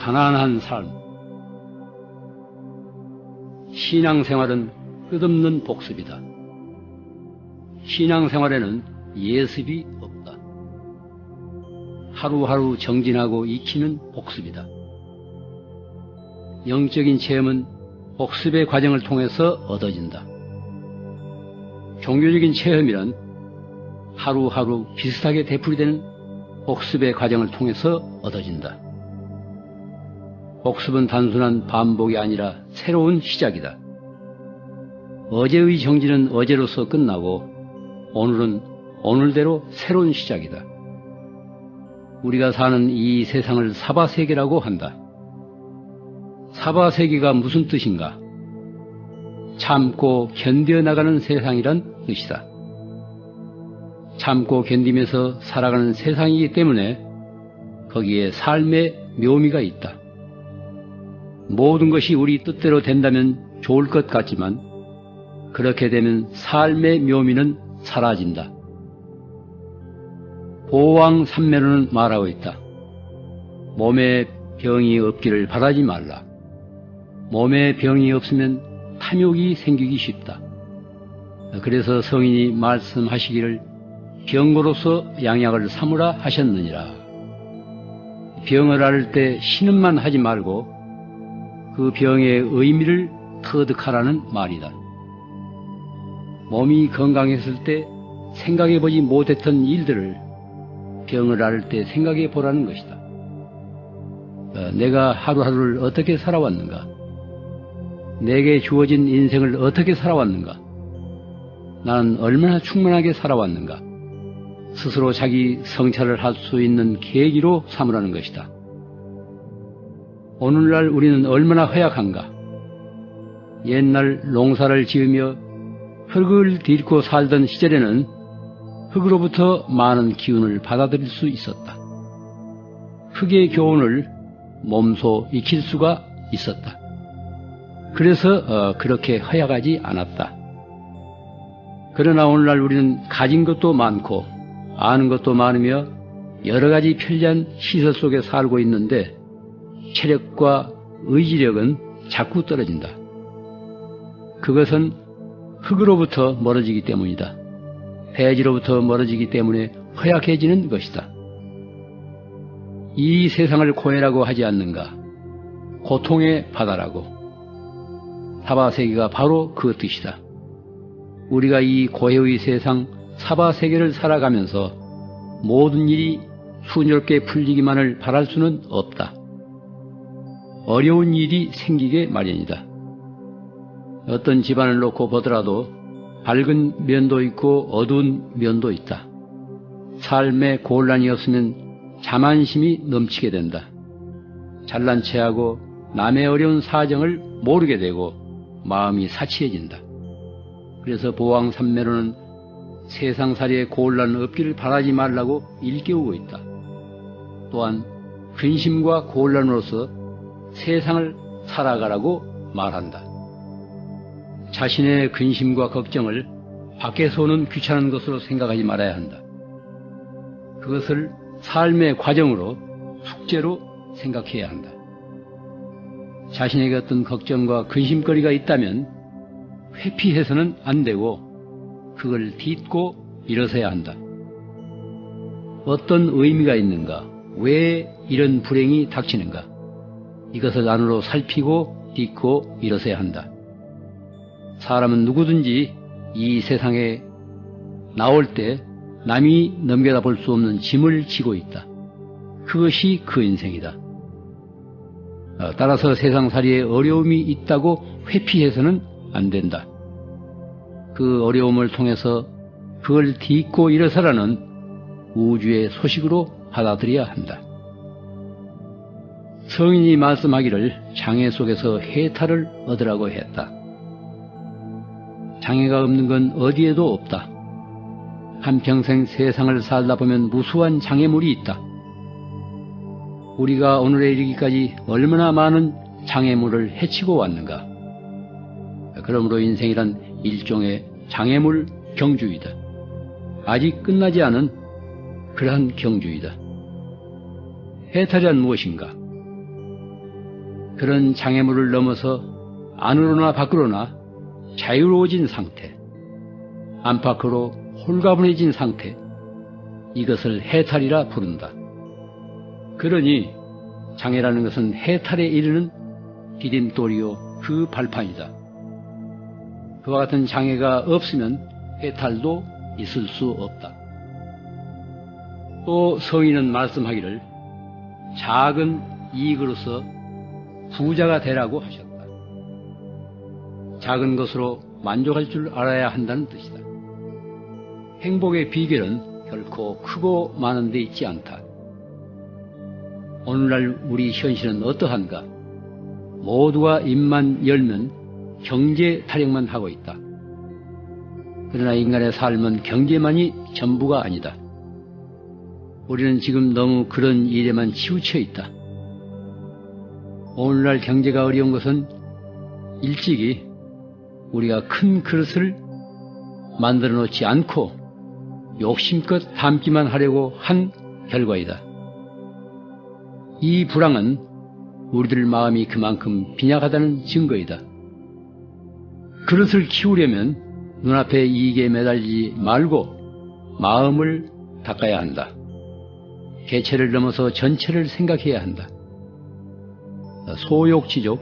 가난한 삶. 신앙생활은 끝없는 복습이다. 신앙생활에는 예습이 없다. 하루하루 정진하고 익히는 복습이다. 영적인 체험은 복습의 과정을 통해서 얻어진다. 종교적인 체험이란 하루하루 비슷하게 되풀이되는 복습의 과정을 통해서 얻어진다. 복습은 단순한 반복이 아니라 새로운 시작이다. 어제의 정진은 어제로서 끝나고 오늘은 오늘대로 새로운 시작이다. 우리가 사는 이 세상을 사바세계라고 한다. 사바세계가 무슨 뜻인가? 참고 견뎌나가는 세상이란 뜻이다. 참고 견디면서 살아가는 세상이기 때문에 거기에 삶의 묘미가 있다. 모든 것이 우리 뜻대로 된다면 좋을 것 같지만 그렇게 되면 삶의 묘미는 사라진다. 보왕산매로는 말하고 있다. 몸에 병이 없기를 바라지 말라. 몸에 병이 없으면 탐욕이 생기기 쉽다. 그래서 성인이 말씀하시기를 병고로서 양약을 삼으라 하셨느니라. 병을 앓을 때 신음만 하지 말고 그 병의 의미를 터득하라는 말이다. 몸이 건강했을 때 생각해보지 못했던 일들을 병을 앓을 때 생각해 보라는 것이다. 내가 하루하루를 어떻게 살아왔는가? 내게 주어진 인생을 어떻게 살아왔는가? 나는 얼마나 충만하게 살아왔는가? 스스로 자기 성찰을 할 수 있는 계기로 삼으라는 것이다. 오늘날 우리는 얼마나 허약한가? 옛날 농사를 지으며 흙을 딛고 살던 시절에는 흙으로부터 많은 기운을 받아들일 수 있었다. 흙의 교훈을 몸소 익힐 수가 있었다. 그래서 그렇게 허약하지 않았다. 그러나 오늘날 우리는 가진 것도 많고 아는 것도 많으며 여러 가지 편리한 시설 속에 살고 있는데 체력과 의지력은 자꾸 떨어진다. 그것은 흙으로부터 멀어지기 때문이다. 대지로부터 멀어지기 때문에 허약해지는 것이다. 이 세상을 고해라고 하지 않는가? 고통의 바다라고. 사바세계가 바로 그 뜻이다. 우리가 이 고해의 세상 사바세계를 살아가면서 모든 일이 순조롭게 풀리기만을 바랄 수는 없다. 어려운 일이 생기게 마련이다. 어떤 집안을 놓고 보더라도 밝은 면도 있고 어두운 면도 있다. 삶에 곤란이 없으면 자만심이 넘치게 된다. 잘난 체하고 남의 어려운 사정을 모르게 되고 마음이 사치해진다. 그래서 보왕산매로는 세상살이에 곤란 없기를 바라지 말라고 일깨우고 있다. 또한 근심과 곤란으로서 세상을 살아가라고 말한다. 자신의 근심과 걱정을 밖에서 오는 귀찮은 것으로 생각하지 말아야 한다. 그것을 삶의 과정으로 숙제로 생각해야 한다. 자신에게 어떤 걱정과 근심거리가 있다면 회피해서는 안 되고 그걸 딛고 일어서야 한다. 어떤 의미가 있는가? 왜 이런 불행이 닥치는가? 이것을 안으로 살피고 딛고 일어서야 한다. 사람은 누구든지 이 세상에 나올 때 남이 넘겨다 볼 수 없는 짐을 지고 있다. 그것이 그 인생이다. 따라서 세상살이에 어려움이 있다고 회피해서는 안 된다. 그 어려움을 통해서 그걸 딛고 일어서라는 우주의 소식으로 받아들여야 한다. 성인이 말씀하기를 장애 속에서 해탈을 얻으라고 했다. 장애가 없는 건 어디에도 없다. 한평생 세상을 살다 보면 무수한 장애물이 있다. 우리가 오늘에 이르기까지 얼마나 많은 장애물을 헤치고 왔는가. 그러므로 인생이란 일종의 장애물 경주이다. 아직 끝나지 않은 그러한 경주이다. 해탈이란 무엇인가? 그런 장애물을 넘어서 안으로나 밖으로나 자유로워진 상태, 안팎으로 홀가분해진 상태, 이것을 해탈이라 부른다. 그러니 장애라는 것은 해탈에 이르는 디딤돌이요 그 발판이다. 그와 같은 장애가 없으면 해탈도 있을 수 없다. 또 성인은 말씀하기를 작은 이익으로서 부자가 되라고 하셨다. 작은 것으로 만족할 줄 알아야 한다는 뜻이다. 행복의 비결은 결코 크고 많은 데 있지 않다. 오늘날 우리 현실은 어떠한가? 모두가 입만 열면 경제 타령만 하고 있다. 그러나 인간의 삶은 경제만이 전부가 아니다. 우리는 지금 너무 그런 일에만 치우쳐 있다. 오늘날 경제가 어려운 것은 일찍이 우리가 큰 그릇을 만들어 놓지 않고 욕심껏 담기만 하려고 한 결과이다. 이 불황은 우리들 마음이 그만큼 빈약하다는 증거이다. 그릇을 키우려면 눈앞의 이익에 매달리지 말고 마음을 닦아야 한다. 개체를 넘어서 전체를 생각해야 한다. 소욕지족,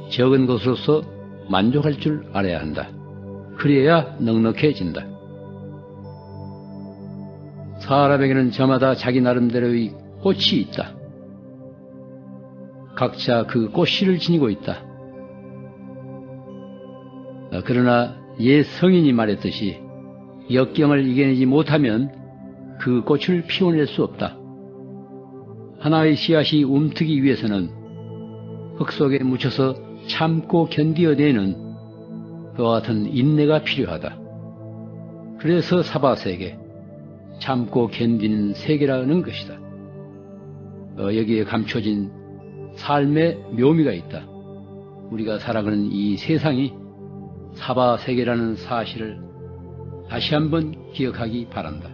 적은 것으로서 만족할 줄 알아야 한다. 그래야 넉넉해진다. 사람에게는 저마다 자기 나름대로의 꽃이 있다. 각자 그 꽃씨를 지니고 있다. 그러나 옛 성인이 말했듯이 역경을 이겨내지 못하면 그 꽃을 피워낼 수 없다. 하나의 씨앗이 움트기 위해서는 흙 속에 묻혀서 참고 견디어내는 그와 같은 인내가 필요하다. 그래서 사바세계, 참고 견디는 세계라는 것이다. 여기에 감춰진 삶의 묘미가 있다. 우리가 살아가는 이 세상이 사바세계라는 사실을 다시 한번 기억하기 바란다.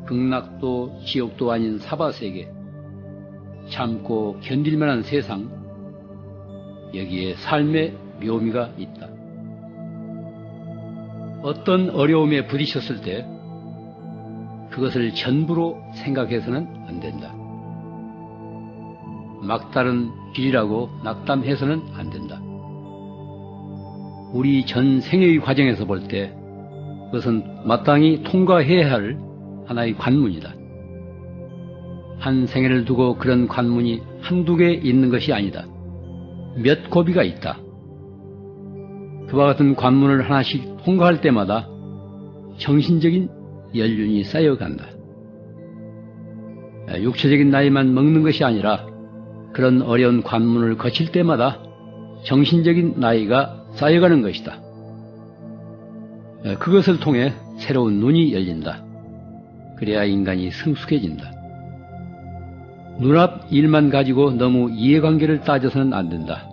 극락도 지옥도 아닌 사바세계, 참고 견딜만한 세상, 여기에 삶의 묘미가 있다. 어떤 어려움에 부딪혔을 때 그것을 전부로 생각해서는 안 된다. 막다른 길이라고 낙담해서는 안 된다. 우리 전 생애의 과정에서 볼 때 그것은 마땅히 통과해야 할 하나의 관문이다. 한 생애를 두고 그런 관문이 한두 개 있는 것이 아니다. 몇 고비가 있다. 그와 같은 관문을 하나씩 통과할 때마다 정신적인 연륜이 쌓여간다. 육체적인 나이만 먹는 것이 아니라 그런 어려운 관문을 거칠 때마다 정신적인 나이가 쌓여가는 것이다. 그것을 통해 새로운 눈이 열린다. 그래야 인간이 성숙해진다. 눈앞 일만 가지고 너무 이해관계를 따져서는 안 된다.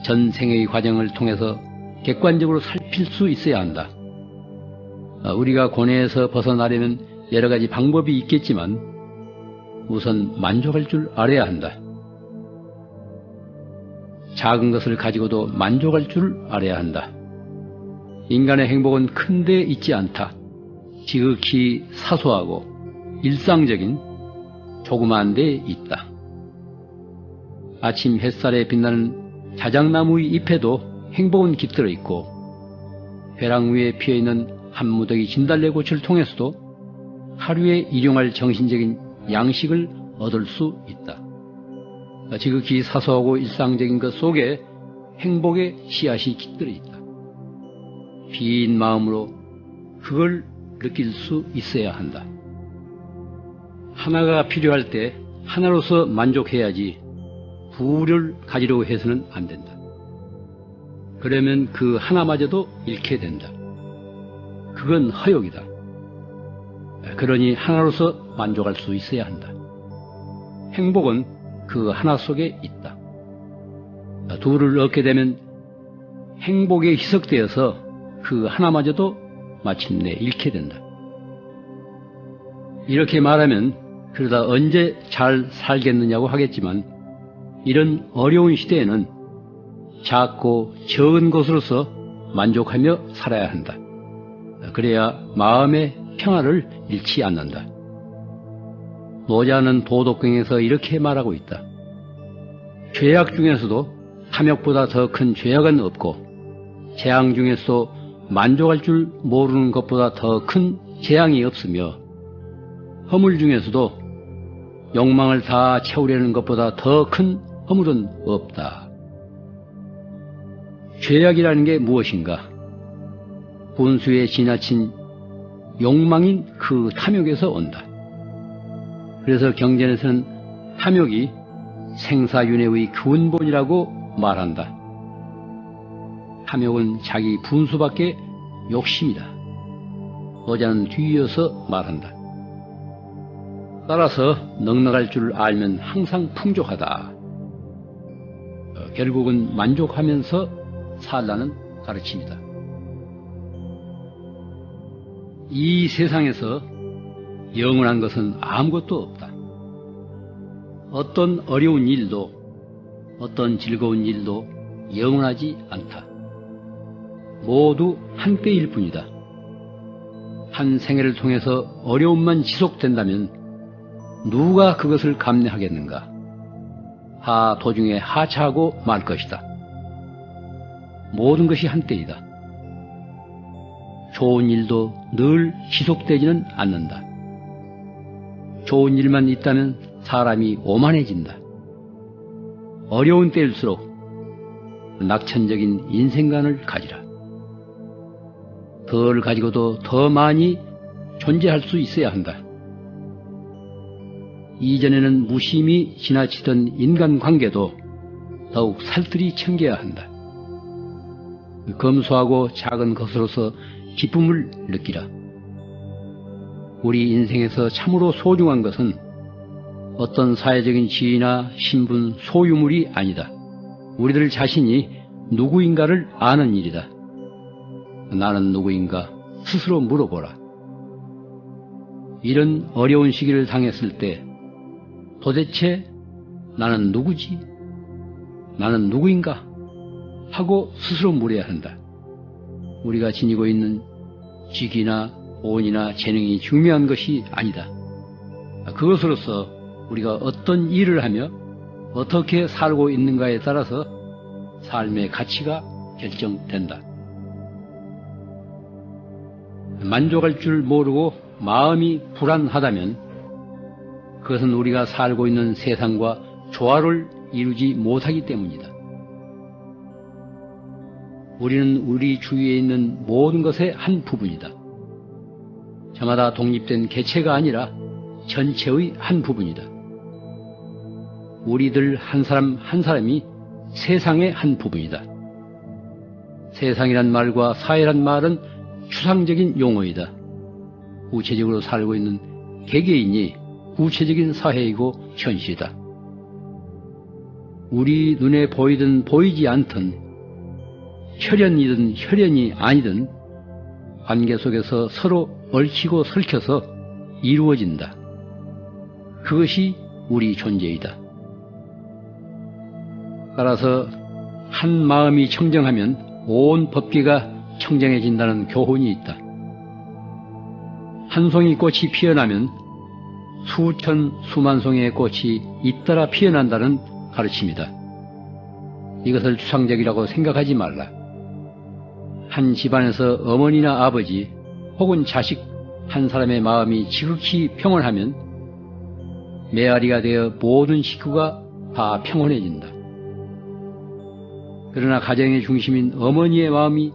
전생의 과정을 통해서 객관적으로 살필 수 있어야 한다. 우리가 고뇌에서 벗어나려면 여러 가지 방법이 있겠지만 우선 만족할 줄 알아야 한다. 작은 것을 가지고도 만족할 줄 알아야 한다. 인간의 행복은 큰 데 있지 않다. 지극히 사소하고 일상적인 조그마한 데 있다. 아침 햇살에 빛나는 자작나무의 잎에도 행복은 깃들어 있고 벼랑 위에 피어있는 한 무더기 진달래꽃을 통해서도 하루에 일용할 정신적인 양식을 얻을 수 있다. 지극히 사소하고 일상적인 것 속에 행복의 씨앗이 깃들어 있다. 빈 마음으로 그걸 느낄 수 있어야 한다. 하나가 필요할 때 하나로서 만족해야지 부를 가지려고 해서는 안 된다. 그러면 그 하나마저도 잃게 된다. 그건 허욕이다. 그러니 하나로서 만족할 수 있어야 한다. 행복은 그 하나 속에 있다. 둘을 얻게 되면 행복에 희석되어서 그 하나마저도 마침내 잃게 된다. 이렇게 말하면 그러다 언제 잘 살겠느냐고 하겠지만 이런 어려운 시대에는 작고 적은 것으로서 만족하며 살아야 한다. 그래야 마음의 평화를 잃지 않는다. 노자는 도덕경에서 이렇게 말하고 있다. 죄악 중에서도 탐욕보다 더 큰 죄악은 없고 재앙 중에서도 만족할 줄 모르는 것보다 더 큰 재앙이 없으며 허물 중에서도 욕망을 다 채우려는 것보다 더 큰 허물은 없다. 죄악이라는 게 무엇인가? 분수에 지나친 욕망인 그 탐욕에서 온다. 그래서 경전에서는 탐욕이 생사윤회의 근본이라고 말한다. 탐욕은 자기 분수밖에 욕심이다. 노자는 뒤이어서 말한다. 따라서 넉넉할 줄 알면 항상 풍족하다. 결국은 만족하면서 살라는 가르침이다. 이 세상에서 영원한 것은 아무것도 없다. 어떤 어려운 일도, 어떤 즐거운 일도 영원하지 않다. 모두 한때일 뿐이다. 한 생애를 통해서 어려움만 지속된다면 누가 그것을 감내하겠는가? 도중에 하차하고 말 것이다. 모든 것이 한때이다. 좋은 일도 늘 지속되지는 않는다. 좋은 일만 있다면 사람이 오만해진다. 어려운 때일수록 낙천적인 인생관을 가지라. 덜 가지고도 더 많이 존재할 수 있어야 한다. 이전에는 무심히 지나치던 인간관계도 더욱 살뜰히 챙겨야 한다. 검소하고 작은 것으로서 기쁨을 느끼라. 우리 인생에서 참으로 소중한 것은 어떤 사회적인 지위나 신분, 소유물이 아니다. 우리들 자신이 누구인가를 아는 일이다. 나는 누구인가 스스로 물어보라. 이런 어려운 시기를 당했을 때 도대체 나는 누구지? 나는 누구인가? 하고 스스로 물어야 한다. 우리가 지니고 있는 직이나 본이나 재능이 중요한 것이 아니다. 그것으로서 우리가 어떤 일을 하며 어떻게 살고 있는가에 따라서 삶의 가치가 결정된다. 만족할 줄 모르고 마음이 불안하다면 그것은 우리가 살고 있는 세상과 조화를 이루지 못하기 때문이다. 우리는 우리 주위에 있는 모든 것의 한 부분이다. 저마다 독립된 개체가 아니라 전체의 한 부분이다. 우리들 한 사람 한 사람이 세상의 한 부분이다. 세상이란 말과 사회란 말은 추상적인 용어이다. 구체적으로 살고 있는 개개인이 구체적인 사회이고 현실이다. 우리 눈에 보이든 보이지 않든 혈연이든 혈연이 아니든 관계 속에서 서로 얽히고 설켜서 이루어진다. 그것이 우리 존재이다. 따라서 한 마음이 청정하면 온 법계가 청정해진다는 교훈이 있다. 한 송이 꽃이 피어나면 수천 수만 송이의 꽃이 잇따라 피어난다는 가르침이다. 이것을 추상적이라고 생각하지 말라. 한 집안에서 어머니나 아버지 혹은 자식 한 사람의 마음이 지극히 평온하면 메아리가 되어 모든 식구가 다 평온해진다. 그러나 가정의 중심인 어머니의 마음이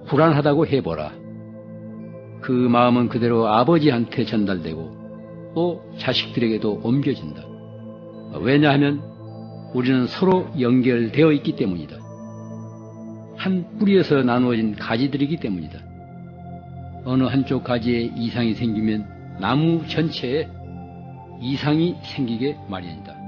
불안하다고 해보라. 그 마음은 그대로 아버지한테 전달되고 또 자식들에게도 옮겨진다. 왜냐하면 우리는 서로 연결되어 있기 때문이다. 한 뿌리에서 나누어진 가지들이기 때문이다. 어느 한쪽 가지에 이상이 생기면 나무 전체에 이상이 생기게 마련이다.